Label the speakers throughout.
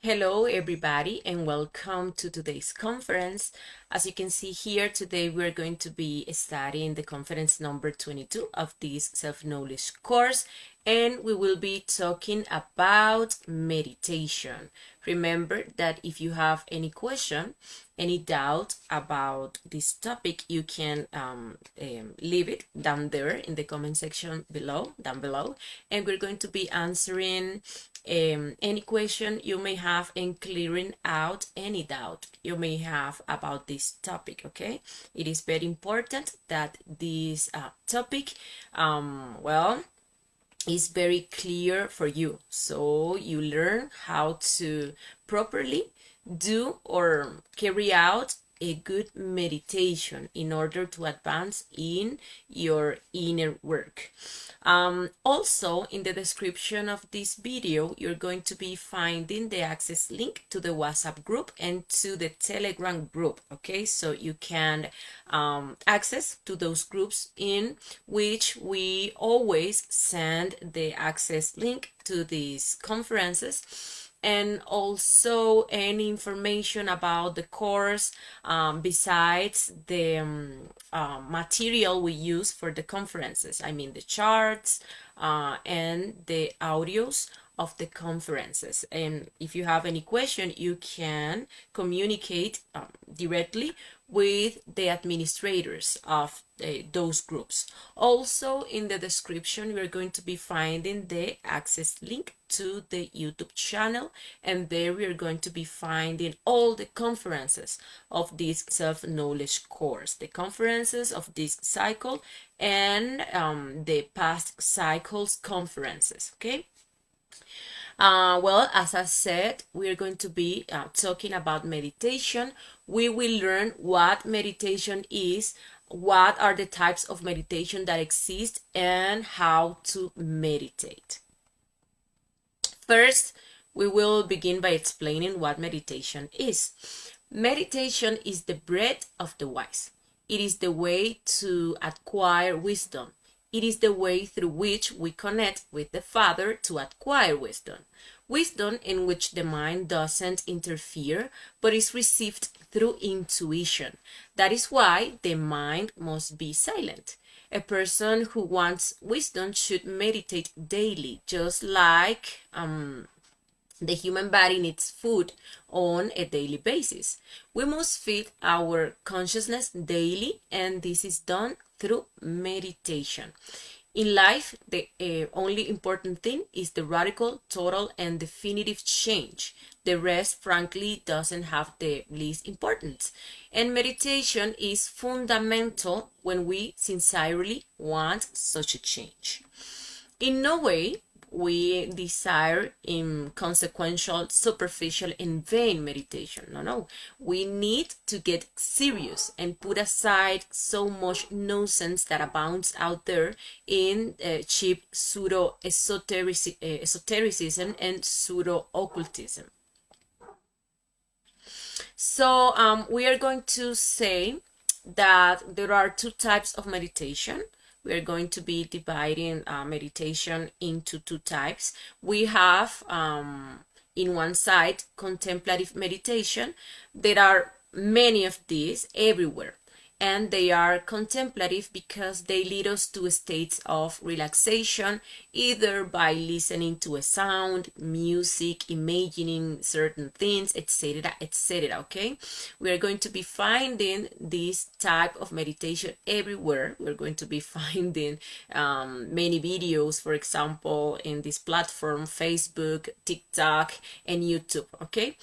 Speaker 1: Hello, everybody, and welcome to today's conference. As you can see here, today we're going to be studying the conference number 22 of this self-knowledge course, and we will be talking about meditation. Remember that if you have any question, any doubt about this topic, you can leave it down there in the comment section down below, and we're going to be answering any question you may have and clearing out any doubt you may have about this topic. Okay, it is very important that this topic is very clear for you, so you learn how to properly do or carry out a good meditation in order to advance in your inner work. Also, in the description of this video, you're going to be finding the access link to the WhatsApp group and to the Telegram group, okay? So you can access to those groups in which we always send the access link to these conferences, and also any information about the course besides the material we use for the conferences. I mean the charts and the audios of the conferences. And if you have any question, you can communicate directly with the administrators of those groups. Also, in the description, we're going to be finding the access link to the YouTube channel, and there we are going to be finding all the conferences of this self-knowledge course, the conferences of this cycle and the past cycles conferences. Okay. Well, as I said, we're going to be talking about meditation. We will learn what meditation is, what are the types of meditation that exist, and how to meditate. First, we will begin by explaining what meditation is. Meditation is the bread of the wise. It is the way to acquire wisdom. It is the way through which we connect with the Father to acquire wisdom. Wisdom in which the mind doesn't interfere, but is received through intuition. That is why the mind must be silent. A person who wants wisdom should meditate daily, just like the human body needs food on a daily basis. We must feed our consciousness daily, and this is done through meditation. In life, the only important thing is the radical, total, and definitive change. The rest, frankly, doesn't have the least importance. And meditation is fundamental when we sincerely want such a change. In no way we desire inconsequential, superficial, and vain meditation. No. We need to get serious and put aside so much nonsense that abounds out there in cheap pseudo-esotericism and pseudo-occultism. So we are going to say that there are two types of meditation. We are going to be dividing meditation into two types. We have, in one side, contemplative meditation. There are many of these everywhere, and they are contemplative because they lead us to states of relaxation, either by listening to a sound, music, imagining certain things, etc., etc. Okay, we are going to be finding this type of meditation everywhere. We're going to be finding many videos, for example, in this platform, Facebook, TikTok, and YouTube. Okay.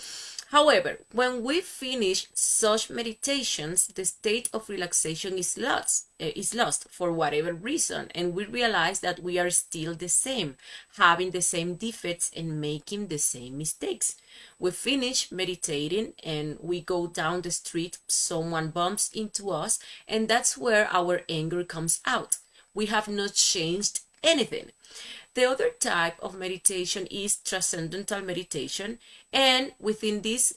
Speaker 1: However, when we finish such meditations, the state of relaxation is lost for whatever reason, and we realize that we are still the same, having the same defects and making the same mistakes. We finish meditating and we go down the street, someone bumps into us, and that's where our anger comes out. We have not changed anything. The other type of meditation is transcendental meditation, and within this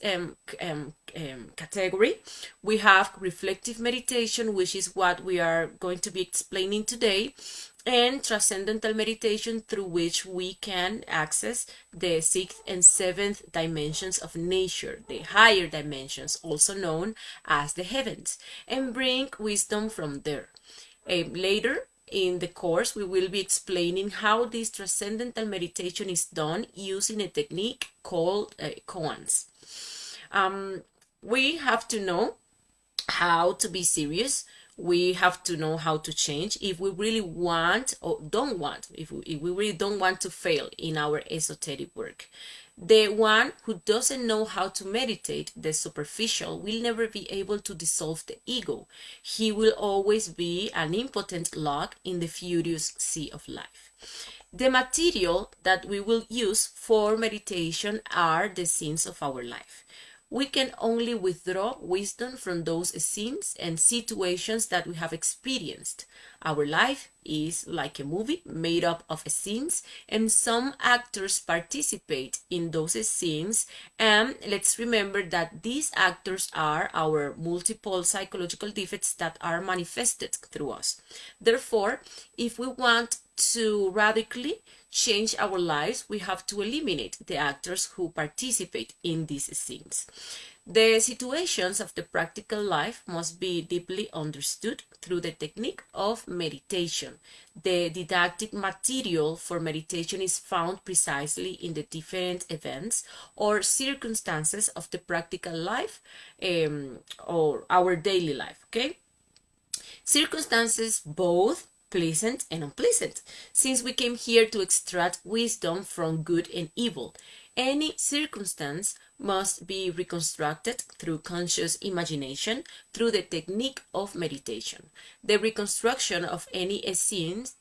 Speaker 1: category, we have reflective meditation, which is what we are going to be explaining today, and transcendental meditation, through which we can access the sixth and seventh dimensions of nature, the higher dimensions, also known as the heavens, and bring wisdom from there. Later in the course, we will be explaining how this transcendental meditation is done using a technique called koans. We have to know how to be serious. We have to know how to change if we really want or don't want, if we really don't want to fail in our esoteric work. The one who doesn't know how to meditate, the superficial, will never be able to dissolve the ego. He will always be an impotent log in the furious sea of life. The material that we will use for meditation are the scenes of our life. We can only withdraw wisdom from those scenes and situations that we have experienced. Our life is like a movie made up of scenes, and some actors participate in those scenes. And let's remember that these actors are our multiple psychological defects that are manifested through us. Therefore, if we want to radically change our lives, we have to eliminate the actors who participate in these scenes. The situations of the practical life must be deeply understood through the technique of meditation. The didactic material for meditation is found precisely in the different events or circumstances of the practical life, or our daily life, okay? Circumstances both pleasant and unpleasant, since we came here to extract wisdom from good and evil. Any circumstance must be reconstructed through conscious imagination, through the technique of meditation. The reconstruction of any scenes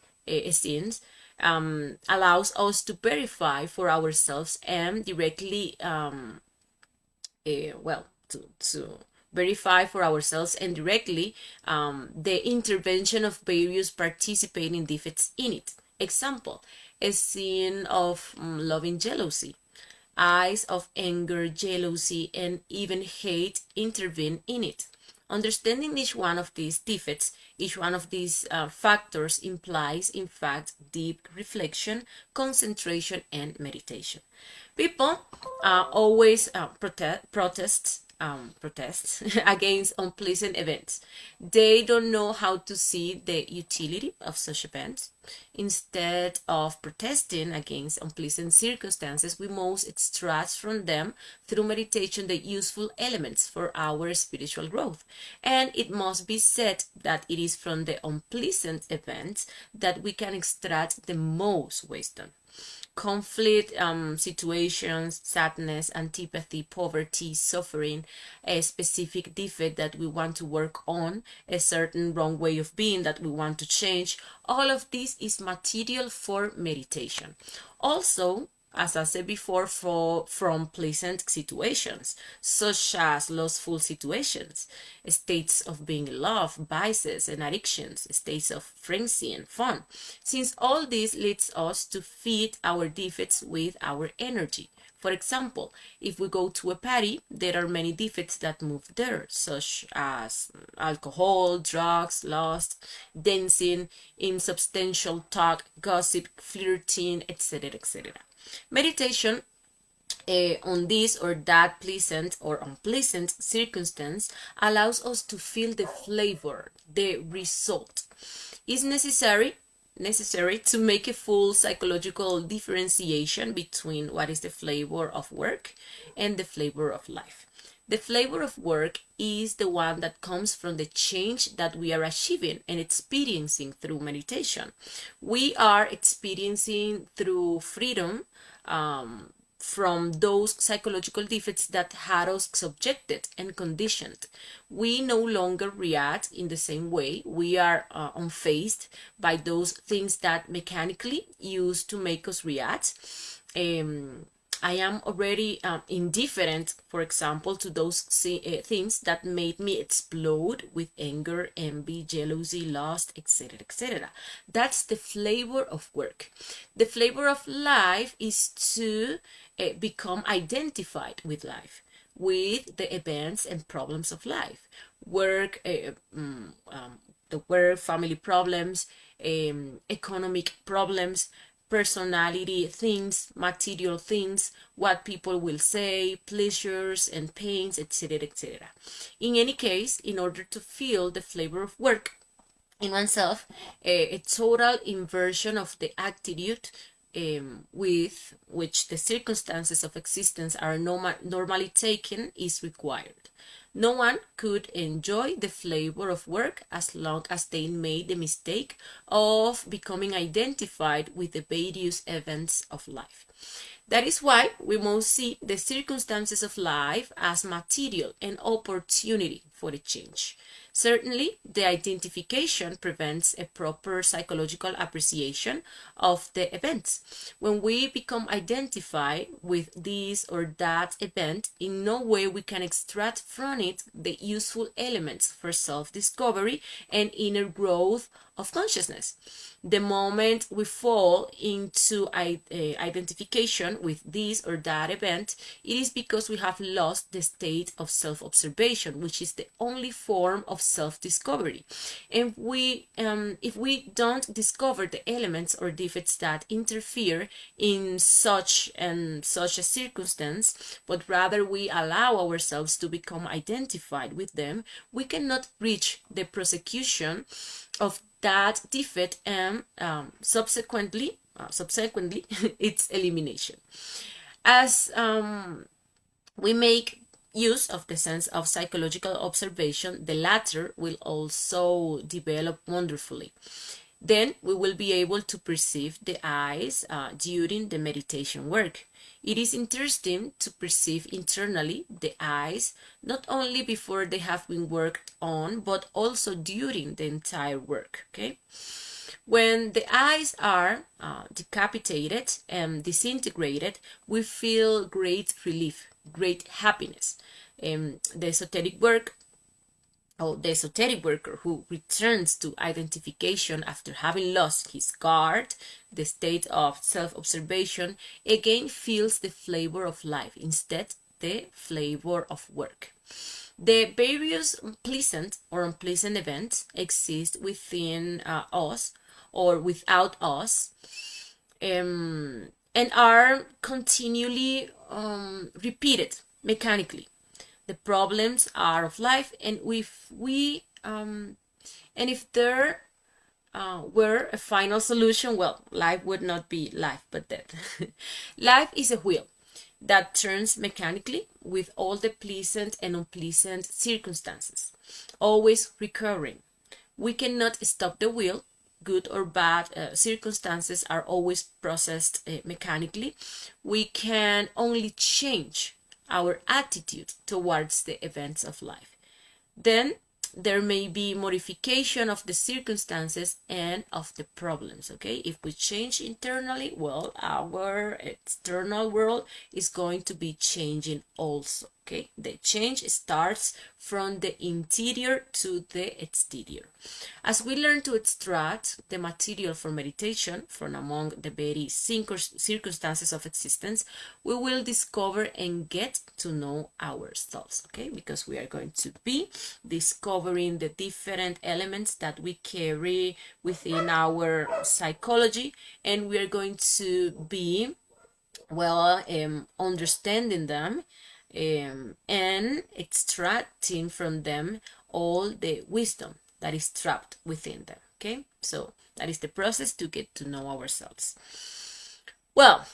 Speaker 1: allows us to verify for ourselves and directly, to verify for ourselves and directly the intervention of various participating defects in it. Example, a scene of loving jealousy. Eyes of anger, jealousy, and even hate intervene in it. Understanding each one of these defects, each one of these factors implies, in fact, deep reflection, concentration, and meditation. People always protest against unpleasant events. They don't know how to see the utility of such events. Instead of protesting against unpleasant circumstances, we must extract from them through meditation the useful elements for our spiritual growth. And it must be said that it is from the unpleasant events that we can extract the most wisdom. Conflict situations, sadness, antipathy, poverty, suffering, a specific defect that we want to work on, a certain wrong way of being that we want to change. All of this is material for meditation. Also, as I said before, from pleasant situations, such as lustful situations, states of being in love, vices and addictions, states of frenzy and fun, since all this leads us to feed our defects with our energy. For example, if we go to a party, there are many defects that move there, such as alcohol, drugs, lust, dancing, insubstantial talk, gossip, flirting, etc., etc. Meditation on this or that pleasant or unpleasant circumstance allows us to feel the flavor, the result. It's necessary to make a full psychological differentiation between what is the flavor of work and the flavor of life. The flavor of work is the one that comes from the change that we are achieving and experiencing through meditation. We are experiencing through freedom from those psychological defects that had us subjected and conditioned. We no longer react in the same way. We are unfazed by those things that mechanically used to make us react. I am already indifferent, for example, to those things that made me explode with anger, envy, jealousy, lust, etc., etc. That's the flavor of work. The flavor of life is to become identified with life, with the events and problems of life. Work the work, family problems, economic problems, personality things, material things, what people will say, pleasures and pains, etc., etc. In any case, in order to feel the flavor of work in oneself, a total inversion of the attitude with which the circumstances of existence are normally taken is required. No one could enjoy the flavor of work as long as they made the mistake of becoming identified with the various events of life. That is why we must see the circumstances of life as material and opportunity for a change. Certainly, the identification prevents a proper psychological appreciation of the events. When we become identified with this or that event, in no way we can extract from it the useful elements for self-discovery and inner growth of consciousness. The moment we fall into identification with this or that event, it is because we have lost the state of self-observation, which is the only form of self-discovery. And if we don't discover the elements or defects that interfere in such a circumstance, but rather we allow ourselves to become identified with them, we cannot reach the prosecution of that defect and subsequently its elimination. As we make use of the sense of psychological observation, the latter will also develop wonderfully. Then we will be able to perceive the eyes during the meditation work. It is interesting to perceive internally the eyes, not only before they have been worked on, but also during the entire work, okay? When the eyes are decapitated and disintegrated, we feel great relief, great happiness. The esoteric worker who returns to identification after having lost his guard, the state of self-observation, again feels the flavor of life, instead the flavor of work. The various pleasant or unpleasant events exist within us or without us, and are continually repeated mechanically. The problems are of life, and if there were a final solution, well, life would not be life but death. Life is a wheel that turns mechanically with all the pleasant and unpleasant circumstances, always recurring. We cannot stop the wheel. Good or bad circumstances are always processed mechanically. We can only change our attitude towards the events of life. Then there may be modification of the circumstances and of the problems, okay? If we change internally, well, our external world is going to be changing also, okay? The change starts from the interior to the exterior. As we learn to extract the material for meditation from among the very circumstances of existence, we will discover and get to know ourselves, okay? Because we are going to be discovering the different elements that we carry within our psychology, and we are going to be, well, understanding them and extracting from them all the wisdom that is trapped within them, okay? So that is the process to get to know ourselves. Well,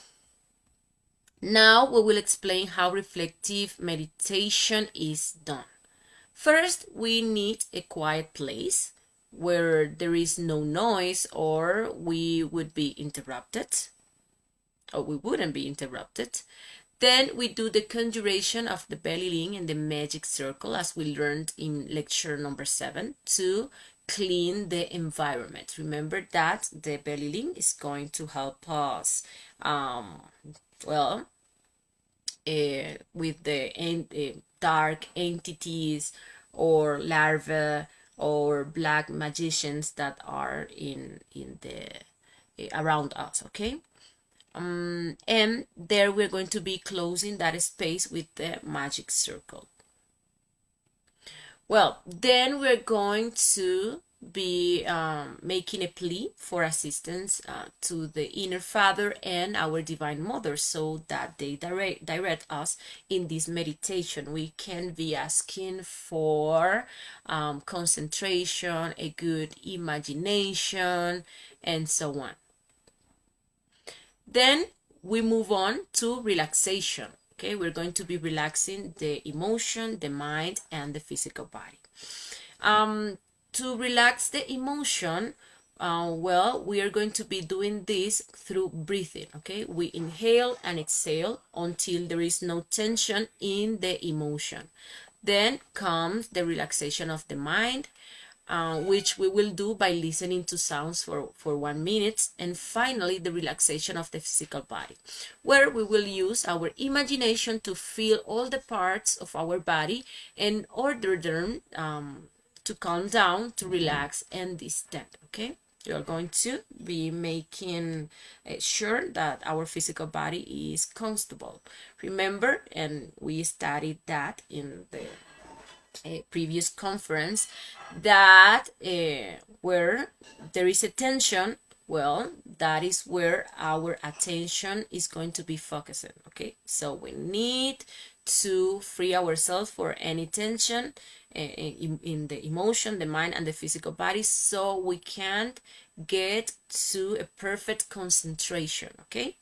Speaker 1: now we will explain how reflective meditation is done. First, we need a quiet place where there is no noise, or we would be interrupted, or we wouldn't be interrupted. Then we do the conjuration of the belly link and the magic circle, as we learned in lecture number 7, to clean the environment. Remember that the belly link is going to help us, with the dark entities or larvae or black magicians that are in the around us, okay? And there we're going to be closing that space with the magic circle. Well, then we're going to be making a plea for assistance to the inner Father and our Divine Mother, so that they direct us in this meditation. We can be asking for concentration, a good imagination, and so on. Then we move on to relaxation. Okay, we're going to be relaxing the emotion, the mind, and the physical body. To relax the emotion, well, we are going to be doing this through breathing. Okay, we inhale and exhale until there is no tension in the emotion. Then comes the relaxation of the mind, which we will do by listening to sounds for 1 minute. And finally, the relaxation of the physical body, where we will use our imagination to feel all the parts of our body and order them to calm down, to relax, and distend. Okay, you are going to be making sure that our physical body is comfortable. Remember, and we studied that in the previous conference, that where there is a tension, well, that is where our attention is going to be focusing. Okay, so we need to free ourselves for any tension in the emotion, the mind, and the physical body, so we can get to a perfect concentration. Okay,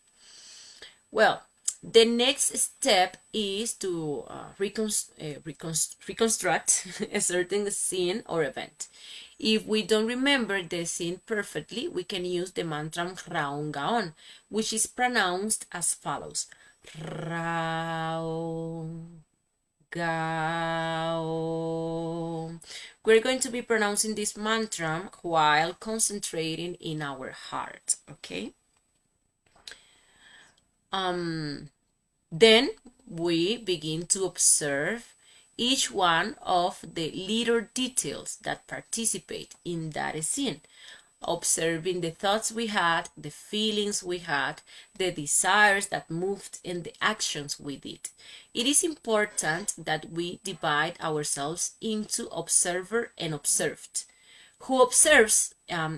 Speaker 1: well, the next step is to reconstruct a certain scene or event. If we don't remember the scene perfectly, we can use the mantra Raon Gaon, which is pronounced as follows. Raon Gaon. We're going to be pronouncing this mantra while concentrating in our heart, okay? Then we begin to observe each one of the little details that participate in that scene, observing the thoughts we had, the feelings we had, the desires that moved, and the actions we did. It is important that we divide ourselves into observer and observed. Who observes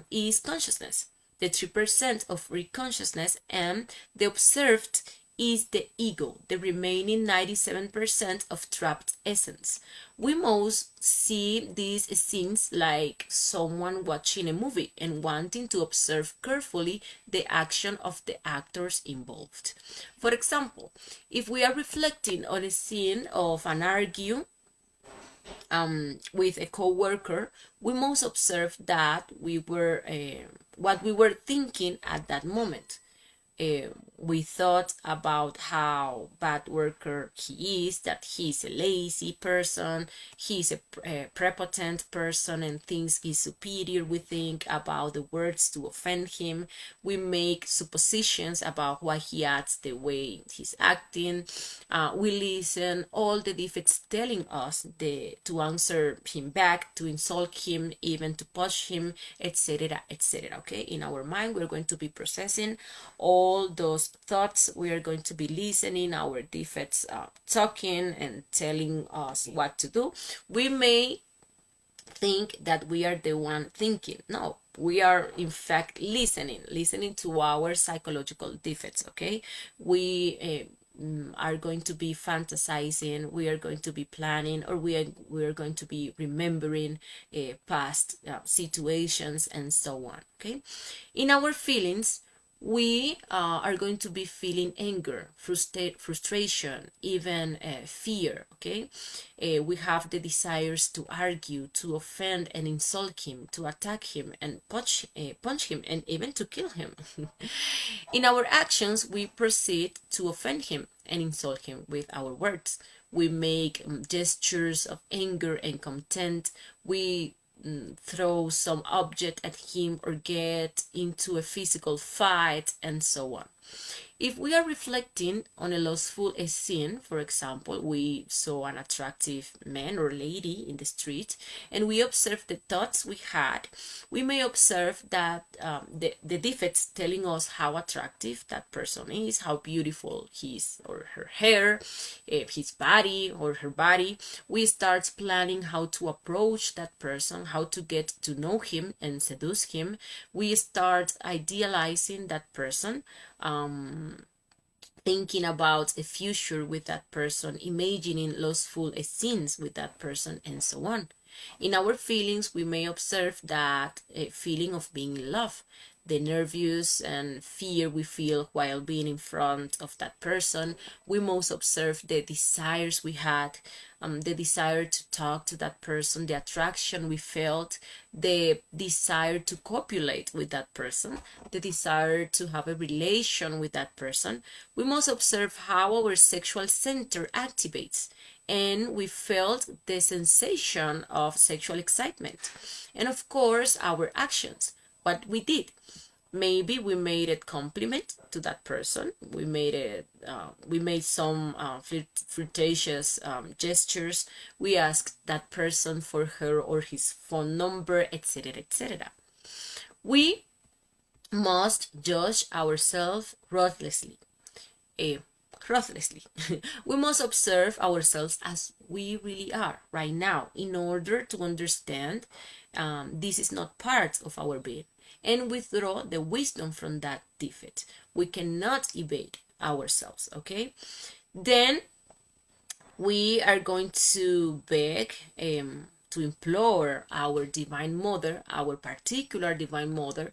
Speaker 1: is consciousness, the 3% of free consciousness, and the observed is the ego, the remaining 97% of trapped essence. We most see these scenes like someone watching a movie and wanting to observe carefully the action of the actors involved. For example, if we are reflecting on a scene of an argument with a co-worker, we must observe that what we were thinking at that moment. We thought about how bad worker he is, that he's a lazy person, he's a prepotent person and thinks he's superior. We think about the words to offend him. We make suppositions about why he acts the way he's acting. We listen all the defects telling us to answer him back, to insult him, even to push him, etc., etc. Okay, in our mind, we're going to be processing all those thoughts. We are going to be listening our defects talking and telling us what to do. We may think that we are the one thinking. No, we are in fact listening to our psychological defects. Okay, we are going to be fantasizing, we are going to be planning, or we are going to be remembering past situations and so on. Okay, in our feelings, we are going to be feeling anger, frustration, even fear. Okay, we have the desires to argue, to offend and insult him, to attack him and punch him, and even to kill him. In our actions, we proceed to offend him and insult him with our words. We make gestures of anger and contempt. We throw some object at him or get into a physical fight and so on. If we are reflecting on a lustful scene, for example, we saw an attractive man or lady in the street and we observe the thoughts we had, we may observe that the defects telling us how attractive that person is, how beautiful his or her hair, his body or her body. We start planning how to approach that person, how to get to know him and seduce him, we start idealizing that person, thinking about a future with that person, imagining lustful scenes with that person, and so on. In our feelings, we may observe that feeling of being in love, the nervous and fear we feel while being in front of that person. We most observe the desires we had, the desire to talk to that person, the attraction we felt, the desire to copulate with that person, the desire to have a relation with that person. We must observe how our sexual center activates, and we felt the sensation of sexual excitement. And of course, our actions, what we did. Maybe we made a compliment to that person. We made some flirtatious gestures. We asked that person for her or his phone number, etc., etc. We must judge ourselves ruthlessly. Ruthlessly. We must observe ourselves as we really are right now in order to understand this is not part of our being, and withdraw the wisdom from that defect. We cannot evade ourselves, okay? Then we are going to beg, to implore our Divine Mother, our particular Divine Mother,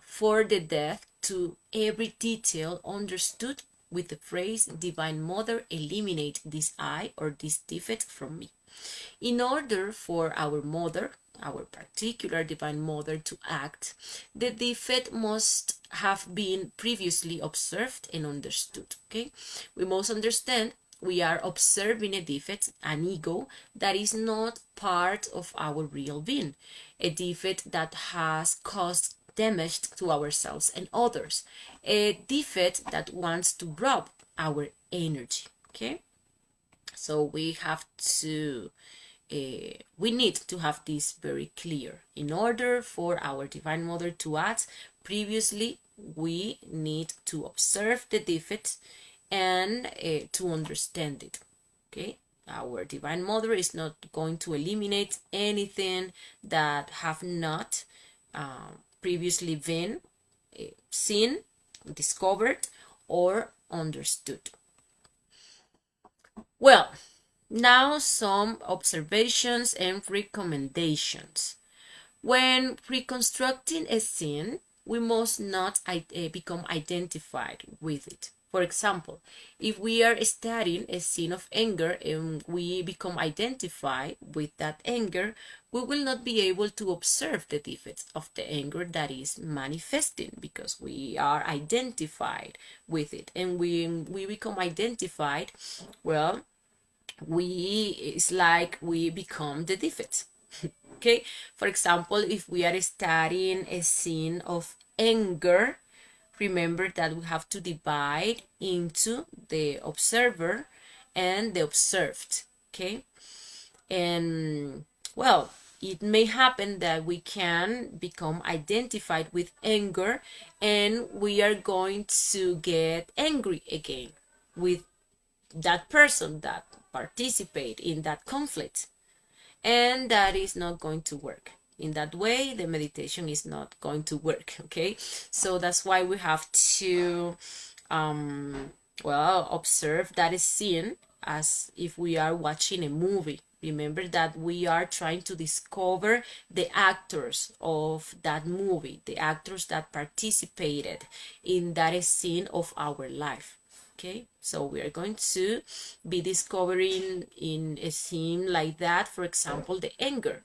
Speaker 1: for the death to every detail understood with the phrase, Divine Mother, eliminate this I or this defect from me. In order for our mother, our particular Divine Mother, to act, the defect must have been previously observed and understood, okay? We must understand we are observing a defect, an ego, that is not part of our real being, a defect that has caused damage to ourselves and others, a defect that wants to rob our energy, okay? So we have to, we need to have this very clear. In order for our Divine Mother to act, previously we need to observe the defect and to understand it, okay? Our Divine Mother is not going to eliminate anything that have not previously been seen, discovered, or understood. Well, now some observations and recommendations. When reconstructing a scene, we must not become identified with it. For example, if we are studying a scene of anger and we become identified with that anger, we will not be able to observe the defects of the anger that is manifesting because we are identified with it. And when we become identified, well, it's like we become the defects. Okay, for example, if we are studying a scene of anger, remember that we have to divide into the observer and the observed, okay? And well, it may happen that we can become identified with anger and we are going to get angry again with that person that participate in that conflict, and that is not going to work. In that way, the meditation is not going to work, okay? So that's why we have to, well, observe that scene as if we are watching a movie. Remember that we are trying to discover the actors of that movie, the actors that participated in that scene of our life. Okay, so we are going to be discovering in a scene like that, for example, the anger.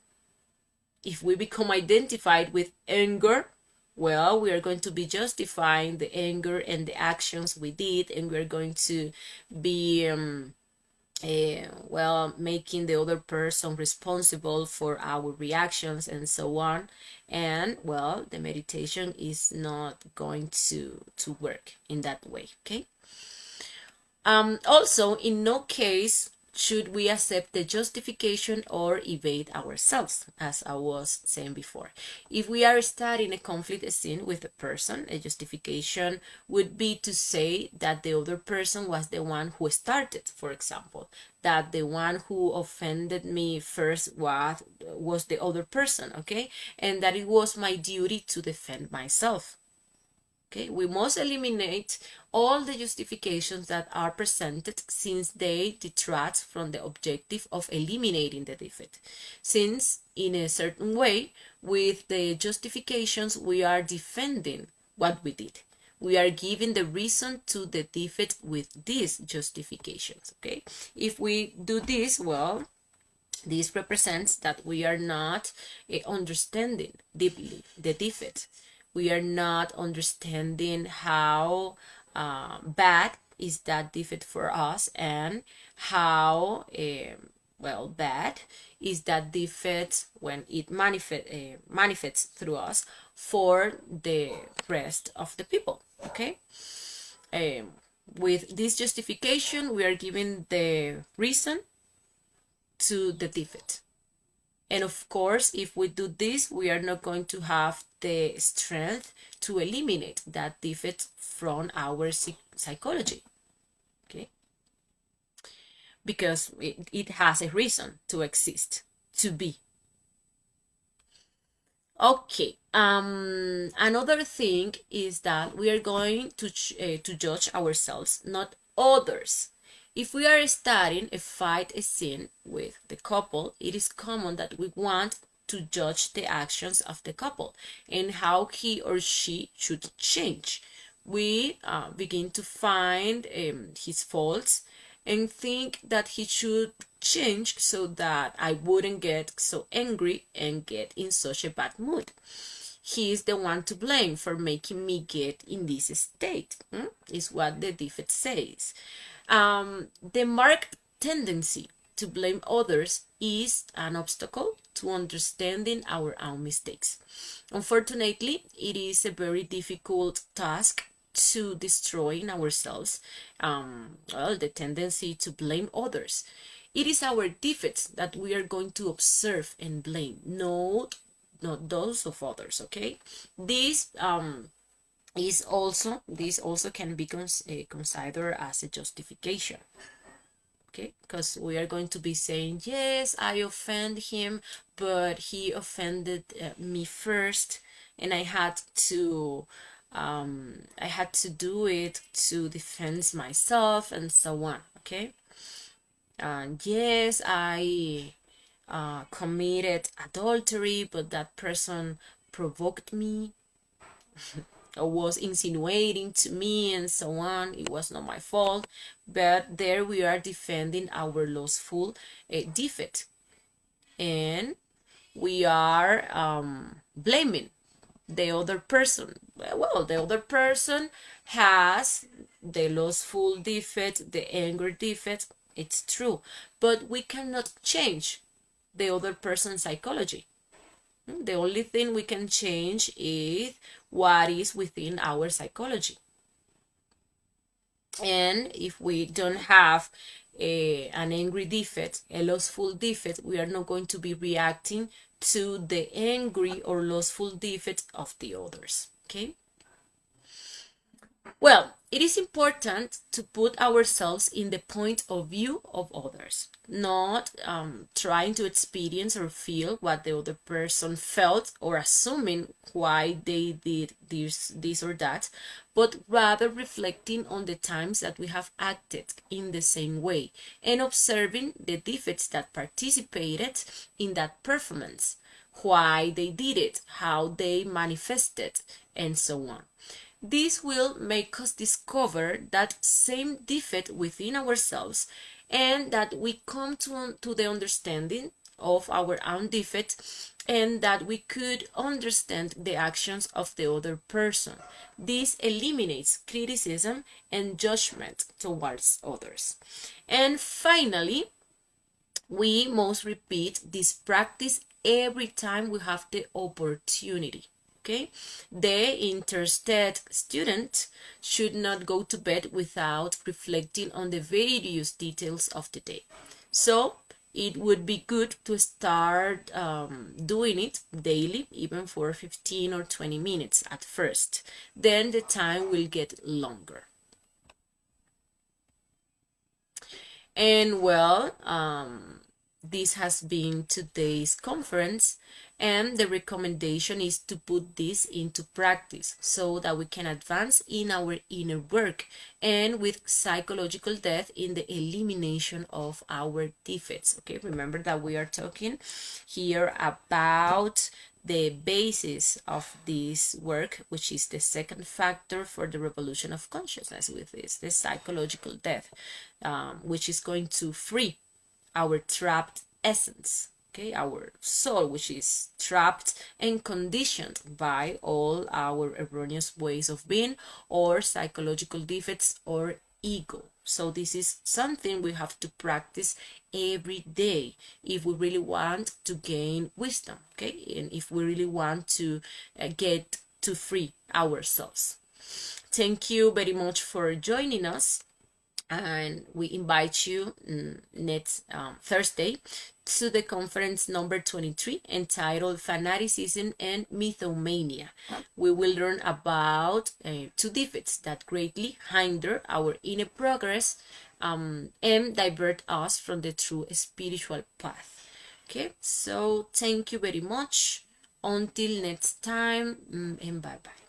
Speaker 1: If we become identified with anger, well, we are going to be justifying the anger and the actions we did, and we're going to be, well, making the other person responsible for our reactions and so on. And, well, the meditation is not going to work in that way, okay? Also, in no case Should we accept the justification or evade ourselves, as I was saying before? If we are starting a conflict scene with a person, a justification would be to say that the other person was the one who started, for example, that the one who offended me first was the other person, okay? And that it was my duty to defend myself. Okay, we must eliminate all the justifications that are presented since they detract from the objective of eliminating the defect. Since, in a certain way, with the justifications, we are defending what we did. We are giving the reason to the defect with these justifications. Okay, if we do this, well, this represents that we are not understanding deeply the defect. We are not understanding how bad is that defect for us, and how well, bad is that defect when it manifests through us for the rest of the people. Okay, with this justification, we are giving the reason to the defect. And of course, if we do this, we are not going to have the strength to eliminate that defect from our psychology, okay? Because it has a reason to exist, to be. Okay, another thing is that we are going to judge ourselves, not others. If we are starting a fight scene with the couple, it is common that we want to judge the actions of the couple and how he or she should change. We begin to find his faults and think that he should change so that I wouldn't get so angry and get in such a bad mood. He is the one to blame for making me get in this state, is what the defect says. The marked tendency to blame others is an obstacle to understanding our own mistakes. Unfortunately, it is a very difficult task to destroy in ourselves, well, the tendency to blame others. It is our defects that we are going to observe and blame, not those of others, okay? This also can be considered as a justification, okay? Because we are going to be saying, yes, I offend him, but he offended me first, and I had to do it to defend myself, and so on, okay? And yes, I committed adultery, but that person provoked me or was insinuating to me, and so on. It was not my fault. But there we are defending our lustful defect, and we are blaming the other person. Well, the other person has the lustful defect, the anger defect. It's true, but we cannot change the other person's psychology. The only thing we can change is what is within our psychology. And if we don't have an angry defect, a lustful defect, we are not going to be reacting to the angry or lustful defect of the others, okay? Well, it is important to put ourselves in the point of view of others, not trying to experience or feel what the other person felt or assuming why they did this or that, but rather reflecting on the times that we have acted in the same way and observing the defects that participated in that performance, why they did it, how they manifested, and so on. This will make us discover that same defect within ourselves, and that we come to the understanding of our own defect, and that we could understand the actions of the other person. This eliminates criticism and judgment towards others. And finally, we must repeat this practice every time we have the opportunity. Okay, the interested student should not go to bed without reflecting on the various details of the day. So it would be good to start doing it daily, even for 15 or 20 minutes at first. Then the time will get longer. And well, this has been today's conference, and the recommendation is to put this into practice so that we can advance in our inner work and with psychological depth in the elimination of our defects. Okay, remember that we are talking here about the basis of this work, which is the second factor for the revolution of consciousness, with this, the psychological depth, which is going to free our trapped essence, okay, our soul, which is trapped and conditioned by all our erroneous ways of being or psychological defects or ego. So this is something we have to practice every day if we really want to gain wisdom, okay, and if we really want to get to free ourselves. Thank you very much for joining us, and we invite you next Thursday to the conference number 23, entitled Fanaticism and Mythomania. We will learn about two defects that greatly hinder our inner progress and divert us from the true spiritual path. Okay, so thank you very much. Until next time, and bye bye.